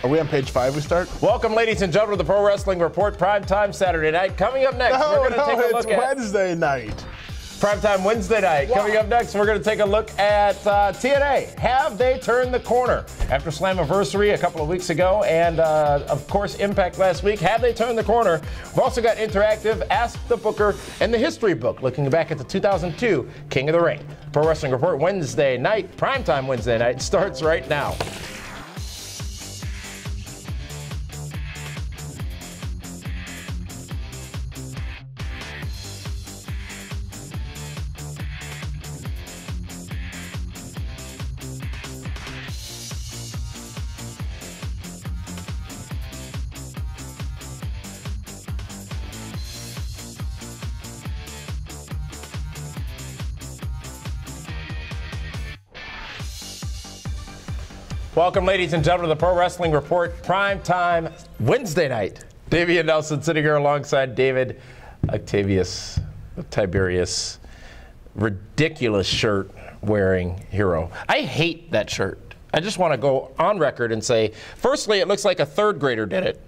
Are we on page 5 we start? Welcome, ladies and gentlemen, to the Pro Wrestling Report, primetime Saturday night. Coming up next, we're going to take a look at Wednesday night. Primetime Wednesday night. Wow. Coming up next, we're going to take a look at TNA. Have they turned the corner? After Slammiversary a couple of weeks ago and, of course, Impact last week, have they turned the corner? We've also got interactive Ask the Booker and the History Book, looking back at the 2002 King of the Ring. Pro Wrestling Report Wednesday night, primetime Wednesday night, starts right now. Welcome, ladies and gentlemen, to the Pro Wrestling Report, primetime Wednesday night. Davey Nelson sitting here alongside David Octavius Tiberius. Ridiculous shirt wearing hero. I hate that shirt. I just want to go on record and say, firstly, it looks like a third grader did it.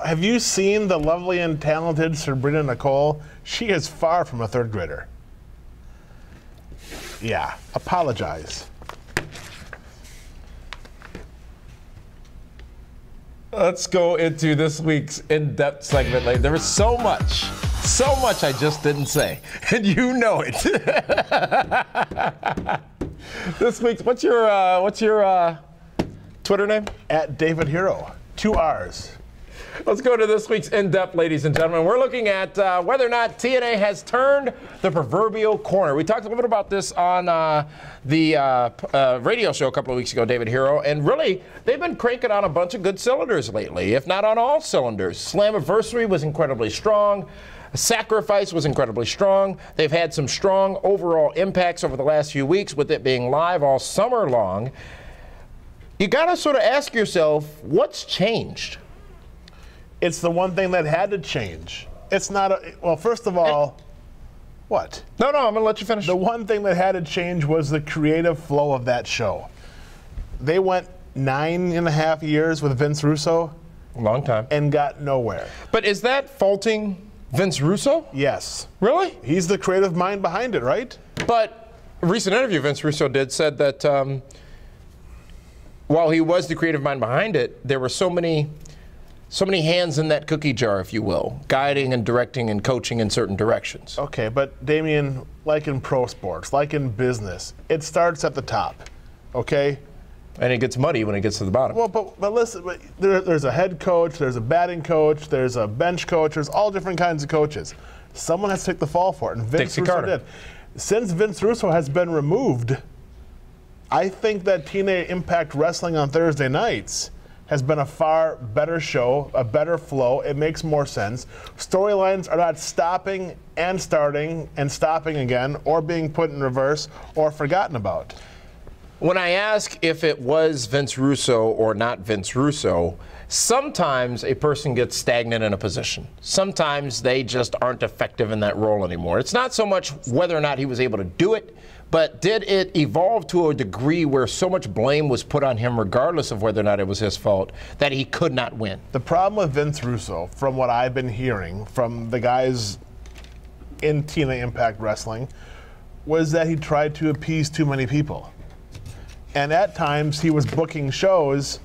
Have you seen the lovely and talented Sabrina Nicole? She is far from a third grader. Yeah, apologize. Let's go into this week's in-depth segment. There was so much I just didn't say, and you know it. This week's, what's your Twitter name? At David Hero, 2 R's. Let's go to this week's in-depth, ladies and gentlemen. We're looking at whether or not TNA has turned the proverbial corner. We talked a little bit about this on the radio show a couple of weeks ago, David Hero, and really, they've been cranking on a bunch of good cylinders lately, if not on all cylinders. Slammiversary was incredibly strong. Sacrifice was incredibly strong. They've had some strong overall impacts over the last few weeks, with it being live all summer long. You got to sort of ask yourself, what's changed? It's the one thing that had to change. It's not a, well, first of all, what? No, I'm going to let you finish. The one thing that had to change was the creative flow of that show. They went 9.5 years with Vince Russo. Long time. And got nowhere. But is that faulting Vince Russo? Yes. Really? He's the creative mind behind it, right? But a recent interview Vince Russo did said that while he was the creative mind behind it, there were so many hands in that cookie jar, if you will, guiding and directing and coaching in certain directions. Okay, but Damien, like in pro sports, like in business, it starts at the top, okay? And it gets muddy when it gets to the bottom. Well, but listen, there's a head coach, there's a batting coach, there's a bench coach, there's all different kinds of coaches. Someone has to take the fall for it, and Vince Russo did. Since Vince Russo has been removed, I think that TNA Impact Wrestling on Thursday nights has been a far better show, a better flow. It makes more sense. Storylines are not stopping and starting and stopping again, or being put in reverse or forgotten about. When I ask if it was Vince Russo or not Vince Russo, sometimes a person gets stagnant in a position. Sometimes they just aren't effective in that role anymore. It's not so much whether or not he was able to do it, but did it evolve to a degree where so much blame was put on him, regardless of whether or not it was his fault, that he could not win? The problem with Vince Russo, from what I've been hearing from the guys in TNA Impact Wrestling, was that he tried to appease too many people. And at times, he was booking shows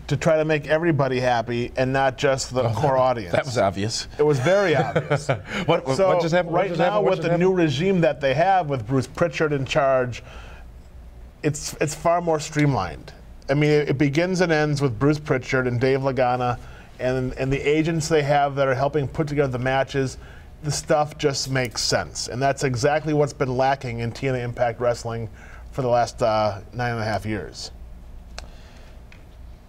to try to make everybody happy and not just the core audience. That was obvious. It was very obvious. What just happened? Right now, with the new regime that they have, with Bruce Pritchard in charge, it's far more streamlined. I mean, it begins and ends with Bruce Pritchard and Dave Lagana and the agents they have that are helping put together the matches. The stuff just makes sense. And that's exactly what's been lacking in TNA Impact Wrestling for the last 9.5 years.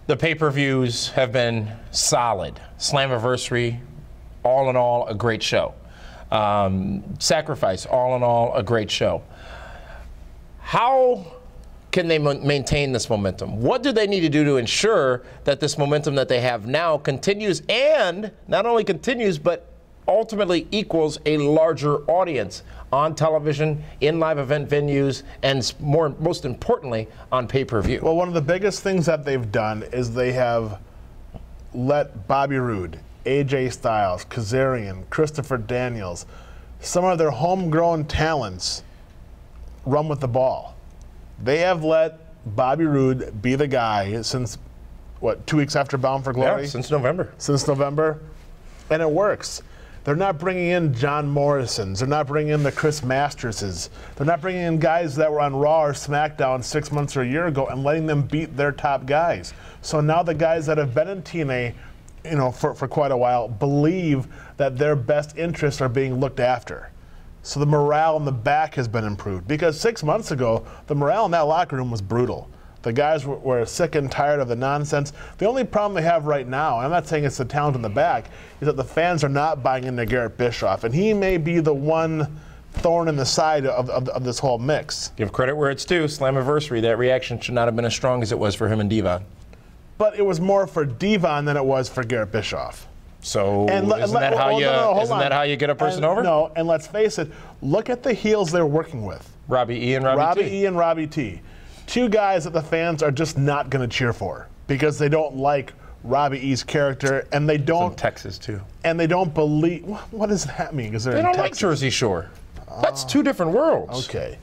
The pay-per-views have been solid. Slammiversary, all in all, a great show. Sacrifice, all in all, a great show. How can they maintain this momentum? What do they need to do to ensure that this momentum that they have now continues, and not only continues, but ultimately equals a larger audience on television, in live event venues, and most importantly, on pay-per-view. Well, one of the biggest things that they've done is they have let Bobby Roode, AJ Styles, Kazarian, Christopher Daniels, some of their homegrown talents run with the ball. They have let Bobby Roode be the guy since, what, 2 weeks after Bound for Glory? Yeah, since November. Since November. And it works. They're not bringing in John Morrisons. They're not bringing in the Chris Masterses. They're not bringing in guys that were on Raw or SmackDown 6 months or a year ago and letting them beat their top guys. So now the guys that have been in TNA, you know, for quite a while believe that their best interests are being looked after. So the morale in the back has been improved. Because 6 months ago, the morale in that locker room was brutal. The guys were sick and tired of the nonsense. The only problem they have right now, and I'm not saying it's the talent in the back, is that the fans are not buying into Garrett Bischoff. And he may be the one thorn in the side of this whole mix. Give credit where it's due. Slammiversary, that reaction should not have been as strong as it was for him and Devon. But it was more for Devon than it was for Garrett Bischoff. So isn't that how you get a person over? No, and let's face it, look at the heels they're working with. Robbie E. and Robbie T. Robbie E. and Robbie T. Two guys that the fans are just not going to cheer for because they don't like Robbie E.'s character, and they don't. From Texas too. And they don't believe. What does that mean? Because they don't like Jersey Shore. That's two different worlds. Okay.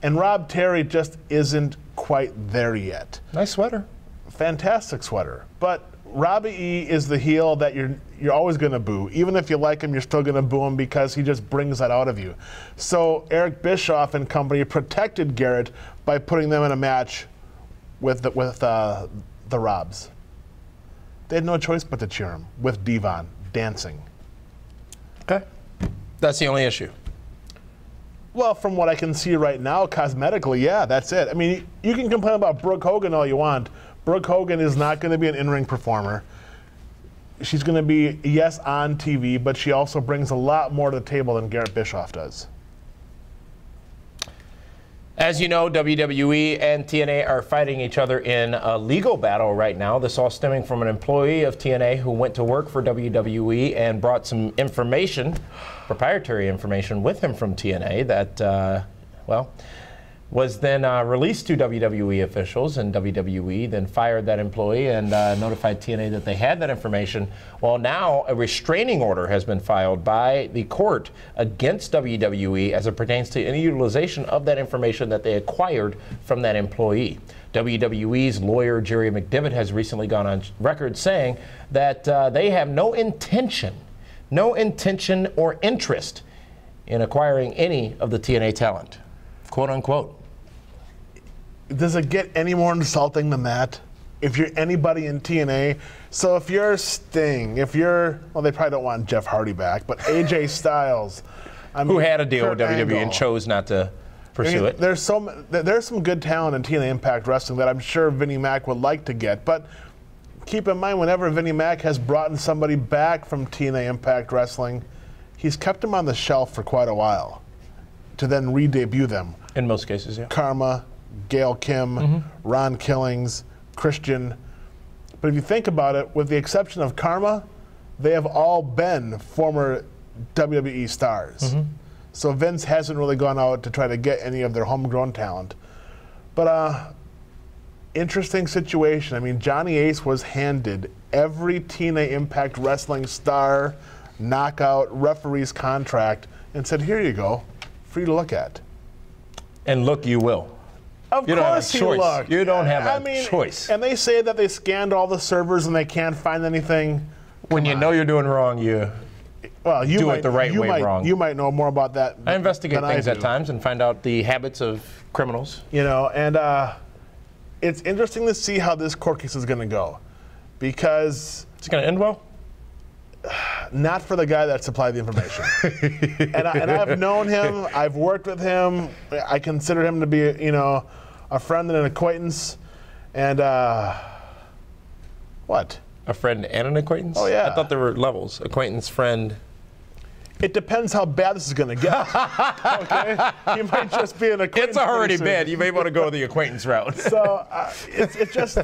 And Rob Terry just isn't quite there yet. Nice sweater. Fantastic sweater. But Robbie E. is the heel that you're always going to boo. Even if you like him, you're still going to boo him because he just brings that out of you. So Eric Bischoff and company protected Garrett by putting them in a match with the Robs. They had no choice but to cheer him with Devon dancing. Okay. That's the only issue. Well, from what I can see right now, cosmetically, yeah, that's it. I mean, you can complain about Brooke Hogan all you want. Brooke Hogan is not going to be an in-ring performer. She's going to be, yes, on TV, but she also brings a lot more to the table than Garrett Bischoff does. As you know, WWE and TNA are fighting each other in a legal battle right now. This all stemming from an employee of TNA who went to work for WWE and brought some information, proprietary information, with him from TNA that, well, was then released to WWE officials, and WWE then fired that employee and notified TNA that they had that information. Well, now a restraining order has been filed by the court against WWE as it pertains to any utilization of that information that they acquired from that employee. WWE's lawyer, Jerry McDevitt, has recently gone on record saying that they have no intention or interest in acquiring any of the TNA talent. Quote unquote. Does it get any more insulting than that? If you're anybody in TNA, so if you're Sting, if you're, well, they probably don't want Jeff Hardy back, but AJ Styles, who had a deal with WWE and chose not to pursue it. There's some good talent in TNA Impact Wrestling that I'm sure Vinnie Mac would like to get, but keep in mind, whenever Vinnie Mac has brought in somebody back from TNA Impact Wrestling, he's kept them on the shelf for quite a while to then re-debut them. In most cases, yeah. Karma, Gail Kim, Ron Killings, Christian. But if you think about it, with the exception of Karma, they have all been former WWE stars. So Vince hasn't really gone out to try to get any of their homegrown talent. But interesting situation. I mean, Johnny Ace was handed every TNA Impact Wrestling star, knockout, referee's contract and said, here you go, for you to look at. And look you will. Of course he looked. You don't have a choice. And they say that they scanned all the servers and they can't find anything. When you know you're doing wrong, you do it the right way wrong. You might know more about that. I investigate things at times and find out the habits of criminals. You know, and it's interesting to see how this court case is going to go. Because... Is it going to end well? Not for the guy that supplied the information. and I've known him. I've worked with him. I consider him to be, you know, a friend and an acquaintance. And what? A friend and an acquaintance? Oh, yeah. I thought there were levels. Acquaintance, friend. It depends how bad this is going to get. Okay? You might just be an acquaintance. It's already bad. You may want to go the acquaintance route. So it's just,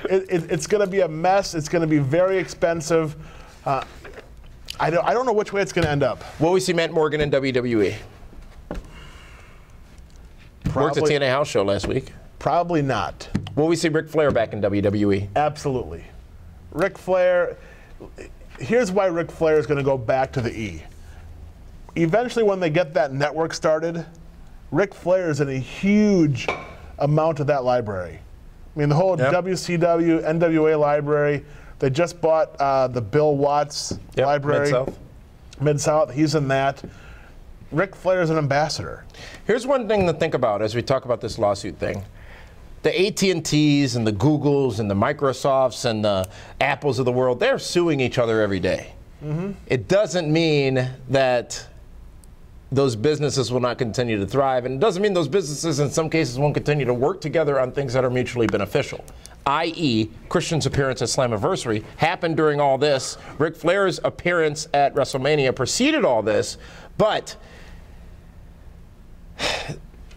it's going to be a mess. It's going to be very expensive. I don't know which way it's going to end up. Will we see Matt Morgan in WWE? Worked at TNA House Show last week. Probably not. Will we see Ric Flair back in WWE? Absolutely. Ric Flair, here's why Ric Flair is going to go back to the E. Eventually, when they get that network started, Ric Flair is in a huge amount of that library. I mean, the whole WCW, NWA library. They just bought the Bill Watts library. Mid-South. Mid-South, he's in that. Ric Flair is an ambassador. Here's one thing to think about as we talk about this lawsuit thing. The AT&Ts and the Googles and the Microsofts and the Apples of the world, they're suing each other every day. Mm-hmm. It doesn't mean that those businesses will not continue to thrive, and it doesn't mean those businesses in some cases won't continue to work together on things that are mutually beneficial. I.e., Christian's appearance at Slammiversary happened during all this. Ric Flair's appearance at WrestleMania preceded all this, but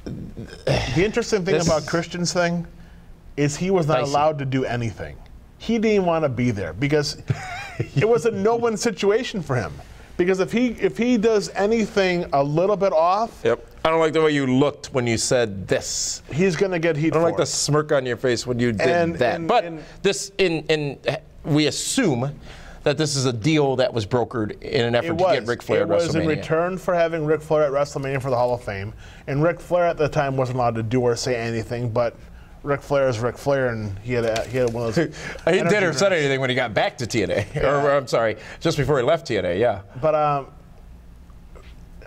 the interesting thing about Christian's thing is he was not allowed to do anything. He didn't want to be there because it was a no-win situation for him. Because if he does anything a little bit off, I don't like the way you looked when you said this. He's going to get heat. I don't like the smirk on your face when you did that. But we assume that this is a deal that was brokered in an effort to get Ric Flair at WrestleMania. It was in return for having Ric Flair at WrestleMania for the Hall of Fame. And Ric Flair at the time wasn't allowed to do or say anything, but Ric Flair is Ric Flair, and he had one of those. He did or said anything when he got back to TNA. Yeah. Or I'm sorry, just before he left TNA, yeah. But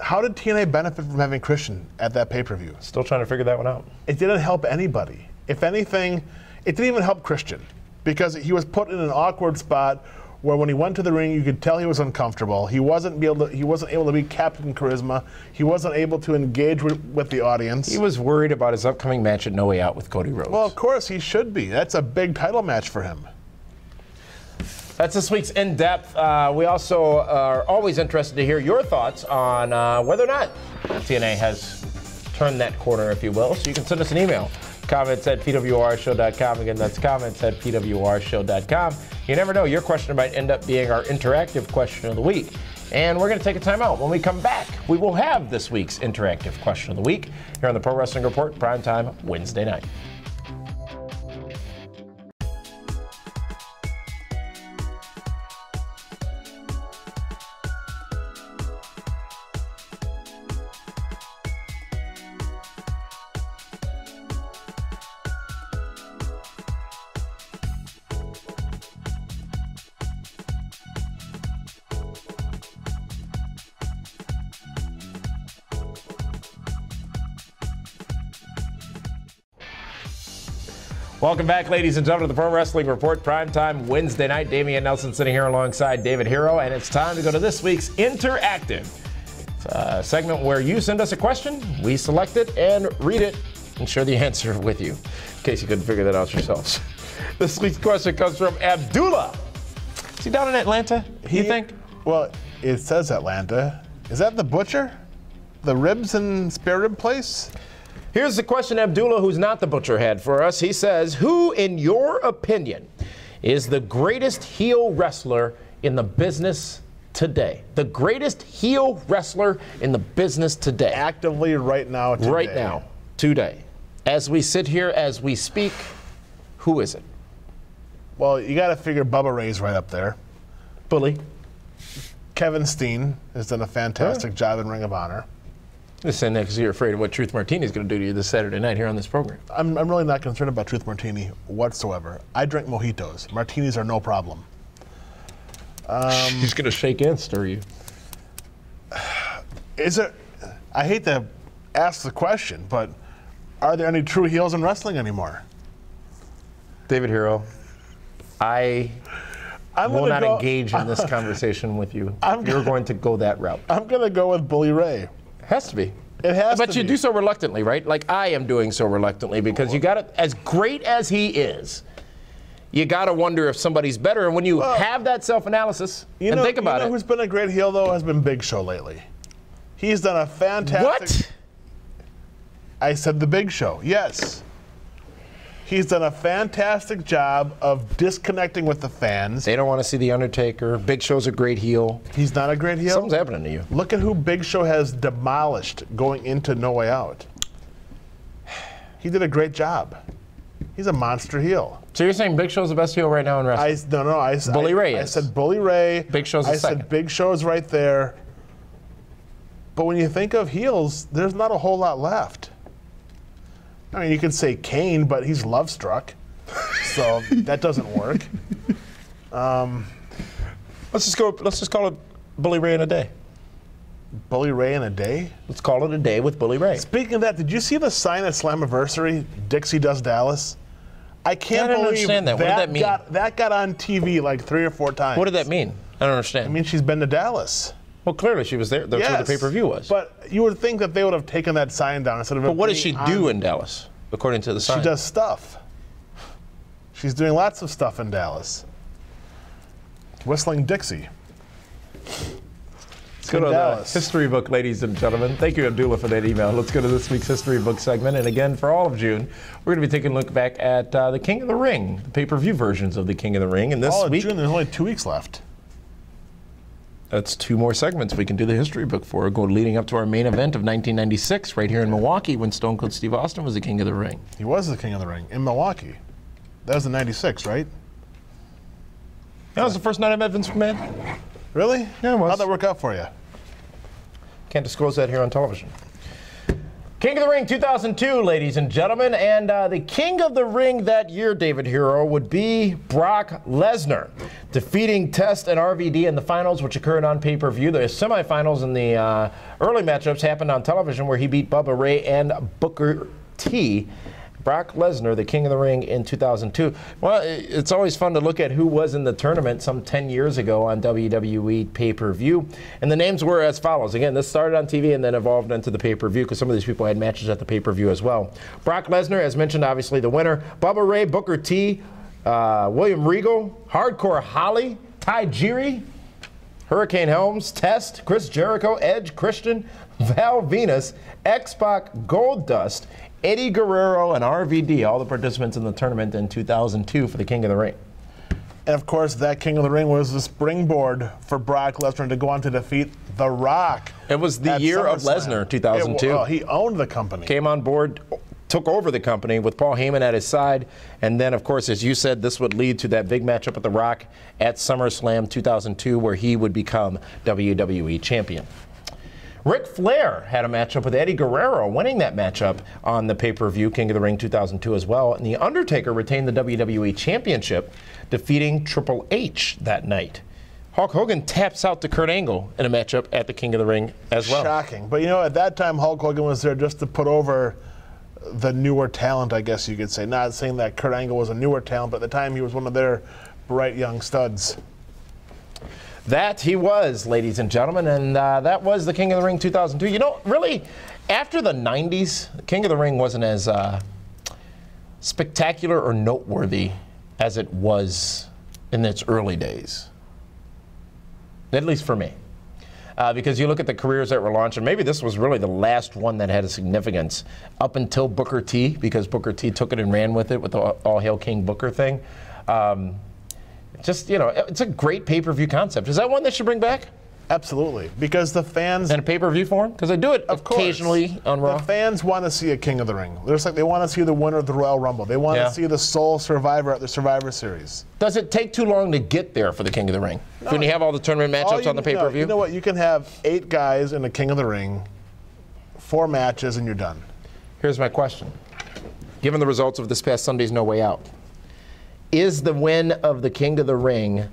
how did TNA benefit from having Christian at that pay-per-view? Still trying to figure that one out. It didn't help anybody. If anything, it didn't even help Christian because he was put in an awkward spot where when he went to the ring, you could tell he was uncomfortable. He wasn't able to be Captain Charisma. He wasn't able to engage with the audience. He was worried about his upcoming match at No Way Out with Cody Rhodes. Well, of course he should be. That's a big title match for him. That's this week's In Depth. We also are always interested to hear your thoughts on whether or not TNA has turned that corner, if you will. So you can send us an email. Comments at pwrshow.com. Again, that's comments at pwrshow.com. You never know, your question might end up being our interactive question of the week. And we're going to take a time out. When we come back, we will have this week's interactive question of the week here on the Pro Wrestling Report, primetime Wednesday night. Welcome back, ladies and gentlemen, to the Pro Wrestling Report, primetime Wednesday night. Damian Nelson sitting here alongside David Hero, and it's time to go to this week's Interactive. It's a segment where you send us a question, we select it and read it and share the answer with you, in case you couldn't figure that out yourselves. This week's question comes from Abdullah. Is he down in Atlanta, you think? Well, it says Atlanta. Is that the butcher? The ribs and spare rib place? Here's the question Abdullah, who's not the butcher, had for us. He says, who, in your opinion, is the greatest heel wrestler in the business today? The greatest heel wrestler in the business today. Actively right now, today. Right now, today. As we sit here, as we speak, who is it? Well, you got to figure Bubba Ray's right up there. Bully. Kevin Steen has done a fantastic job in Ring of Honor. Just saying that because you're afraid of what Truth Martini is going to do to you this Saturday night here on this program. I'm really not concerned about Truth Martini whatsoever. I drink mojitos. Martinis are no problem. He's going to shake and stir you. Is it? I hate to ask the question, but are there any true heels in wrestling anymore? David Hero, I will not engage in this conversation with you. You're going to go that route. I'm going to go with Bully Ray. Has to be. It has to be. But you do so reluctantly, right? Like I am doing so reluctantly because you got to, as great as he is, you got to wonder if somebody's better. And when you have that self-analysis and think about it. Who's been a great heel, though, has been Big Show lately. He's done a fantastic... What? I said the Big Show, yes. He's done a fantastic job of disconnecting with the fans. They don't want to see The Undertaker. Big Show's a great heel. He's not a great heel? Something's happening to you. Look at who Big Show has demolished going into No Way Out. He did a great job. He's a monster heel. So you're saying Big Show's the best heel right now in wrestling? Bully Ray is. I said Bully Ray. Big Show's the second. I said Big Show's right there. But when you think of heels, there's not a whole lot left. I mean, you could say Kane, but he's love-struck, so that doesn't work. Let's just call it Bully Ray in a day. Bully Ray in a day? Let's call it a day with Bully Ray. Speaking of that, did you see the sign at Slammiversary, Dixie Does Dallas? I can't believe understand that. What did that mean? That got on TV like 3 or 4 times. What did that mean? I don't understand. I mean, she's been to Dallas. Well, clearly she was there. That's where the pay-per-view was. But you would think that they would have taken that sign down instead of. But what does she do in Dallas, according to the sign? She does stuff. She's doing lots of stuff in Dallas. Whistling Dixie. Let's go to the history book, ladies and gentlemen. Thank you, Abdullah, for that email. Let's go to this week's history book segment. And again, for all of June, we're going to be taking a look back at the King of the Ring, the pay-per-view versions of the King of the Ring. And this all of week, June, there's only 2 weeks left. That's 2 more segments we can do the history book for, leading up to our main event of 1996 right here in Milwaukee when Stone Cold Steve Austin was the King of the Ring. He was the King of the Ring in Milwaukee. That was in '96, right? That was the first night I met Vince McMahon. Really? Yeah, it was. How'd that work out for you? Can't disclose that here on television. King of the Ring 2002, ladies and gentlemen, and the King of the Ring that year, David Hero, would be Brock Lesnar, defeating Test and RVD in the finals, which occurred on pay-per-view. The semifinals and the early matchups happened on television, where he beat Bubba Ray and Booker T. Brock Lesnar, the King of the Ring in 2002. Well, it's always fun to look at who was in the tournament some 10 years ago on WWE pay-per-view. And the names were as follows. Again, this started on TV and then evolved into the pay-per-view because some of these people had matches at the pay-per-view as well. Brock Lesnar, as mentioned, obviously the winner. Bubba Ray, Booker T, William Regal, Hardcore Holly, Tajiri, Hurricane Helms, Test, Chris Jericho, Edge, Christian, Val Venus, X-Pac, Goldust, Eddie Guerrero, and RVD, all the participants in the tournament in 2002 for the King of the Ring. And of course, that King of the Ring was the springboard for Brock Lesnar to go on to defeat The Rock. It was the year of Lesnar, 2002. He owned the company. Came on board, took over the company with Paul Heyman at his side. And then, of course, as you said, this would lead to that big matchup with The Rock at SummerSlam 2002, where he would become WWE champion. Ric Flair had a matchup with Eddie Guerrero, winning that matchup on the pay-per-view King of the Ring 2002 as well. And The Undertaker retained the WWE Championship, defeating Triple H that night. Hulk Hogan taps out to Kurt Angle in a matchup at the King of the Ring as well. Shocking. But, you know, at that time, Hulk Hogan was there just to put over the newer talent, I guess you could say. Not saying that Kurt Angle was a newer talent, but at the time he was one of their bright young studs. That he was, ladies and gentlemen, and that was the King of the Ring 2002. You know, really, after the 90s, King of the Ring wasn't as spectacular or noteworthy as it was in its early days. At least for me. Because you look at the careers that were launched, and maybe this was really the last one that had a significance up until Booker T, because Booker T took it and ran with it with the All Hail King Booker thing. Just, you know, it's a great pay-per-view concept. Is that one they should bring back? Absolutely, because the fans... In a pay-per-view form? Because they do it occasionally on Raw. The fans want to see a King of the Ring. Just like they want to see the winner of the Royal Rumble. They want to see the sole survivor at the Survivor Series. Does it take too long to get there for the King of the Ring? No, when you have all the tournament matchups on the pay-per-view? You know what? You can have 8 guys in the King of the Ring, 4 matches, and you're done. Here's my question. Given the results of this past Sunday's No Way Out, is the win of the King of the Ring,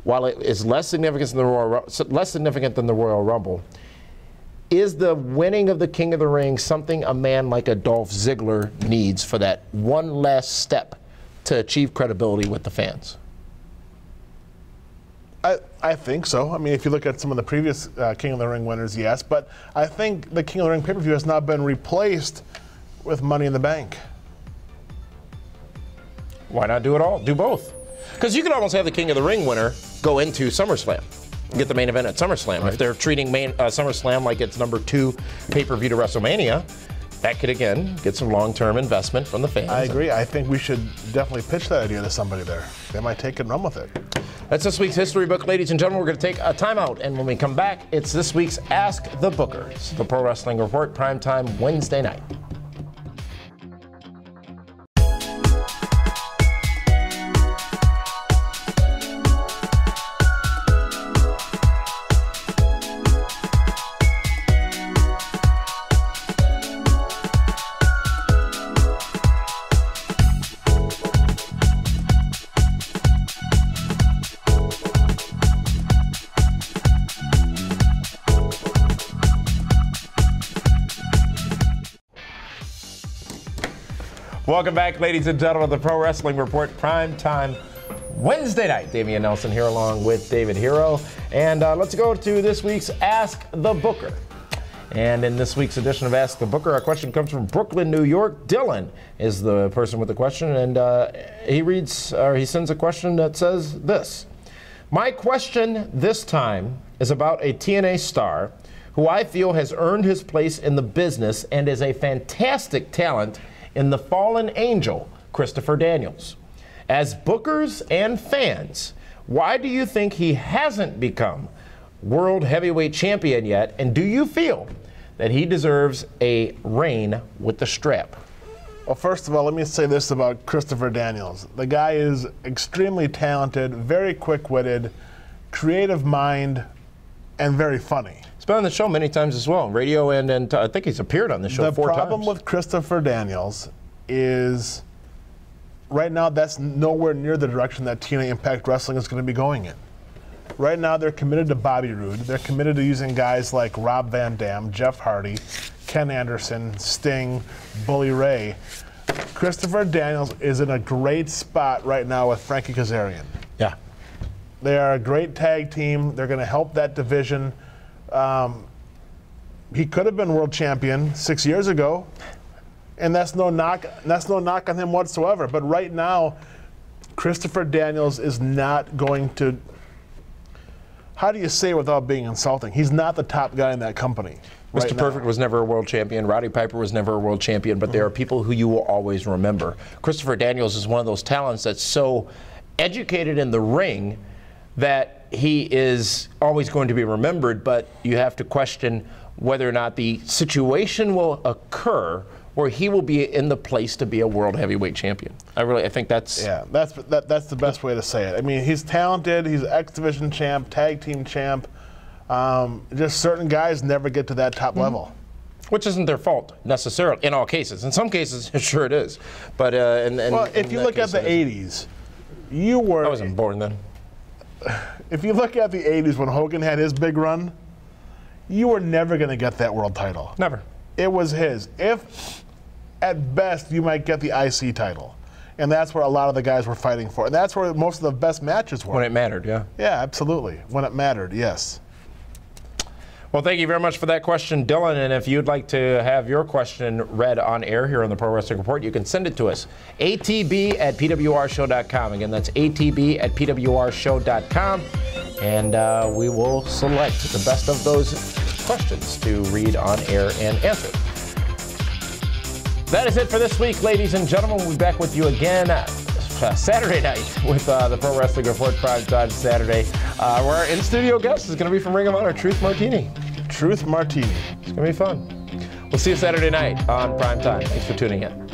while it is less significant than the Royal Rumble, is the winning of the King of the Ring something a man like a Dolph Ziggler needs for that one last step to achieve credibility with the fans? I think so. I mean, if you look at some of the previous King of the Ring winners, yes. But I think the King of the Ring pay-per-view has now been replaced with Money in the Bank. Why not do it all? Do both. Because you could almost have the King of the Ring winner go into SummerSlam, get the main event at SummerSlam. Right. If they're treating SummerSlam like it's number 2 pay-per-view to WrestleMania, that could, again, get some long-term investment from the fans. I agree. I think we should definitely pitch that idea to somebody there. They might take it and run with it. That's this week's History Book, ladies and gentlemen. We're going to take a timeout, and when we come back, it's this week's Ask the Bookers, the Pro Wrestling Report, primetime Wednesday night. Welcome back, ladies and gentlemen, the Pro Wrestling Report, primetime Wednesday night. Damian Nelson here along with David Hero. And let's go to this week's Ask the Booker. And in this week's edition of Ask the Booker, our question comes from Brooklyn, New York. Dylan is the person with the question, and he sends a question that says this. My question this time is about a TNA star who I feel has earned his place in the business and is a fantastic talent in the fallen angel, Christopher Daniels. As bookers and fans, why do you think he hasn't become World Heavyweight Champion yet? And do you feel that he deserves a reign with the strap? Well, first of all, let me say this about Christopher Daniels. The guy is extremely talented, very quick-witted, creative mind, and very funny. He's been on the show many times as well, on radio, and I think he's appeared on the show 4 times. The problem with Christopher Daniels is right now that's nowhere near the direction that TNA Impact Wrestling is going to be going in. Right now they're committed to Bobby Roode. They're committed to using guys like Rob Van Dam, Jeff Hardy, Ken Anderson, Sting, Bully Ray. Christopher Daniels is in a great spot right now with Frankie Kazarian. Yeah. They are a great tag team. They're going to help that division. He could have been world champion 6 years ago, and that's no knock on him whatsoever. But right now, Christopher Daniels is not going to. How do you say it without being insulting? He's not the top guy in that company. Mr. Perfect was never a world champion. Roddy Piper was never a world champion, but there are people who you will always remember. Christopher Daniels is one of those talents that's so educated in the ring that he is always going to be remembered, but you have to question whether or not the situation will occur where he will be in the place to be a world heavyweight champion. I think that's... Yeah, that's the best way to say it. I mean, he's talented, he's X Division champ, tag team champ. Just certain guys never get to that top level. Which isn't their fault, necessarily, in all cases. In some cases, sure it is. But well, if you look at the 80s, you were... I wasn't born then. If you look at the 80s when Hogan had his big run, you were never going to get that world title. Never. It was his. If, at best, you might get the IC title. And that's where a lot of the guys were fighting for. And that's where most of the best matches were. When it mattered, yeah. Yeah, absolutely. When it mattered, yes. Well, thank you very much for that question, Dylan. And if you'd like to have your question read on air here on the Pro Wrestling Report, you can send it to us. atb@pwrshow.com. Again, that's atb@pwrshow.com. And we will select the best of those questions to read on air and answer. That is it for this week, ladies and gentlemen. We'll be back with you again Saturday night with the Pro Wrestling Report Prime Time Saturday, where our in-studio guest is going to be from Ring of Honor, Truth Martini. Truth Martini. It's going to be fun. We'll see you Saturday night on Prime Time. Thanks for tuning in.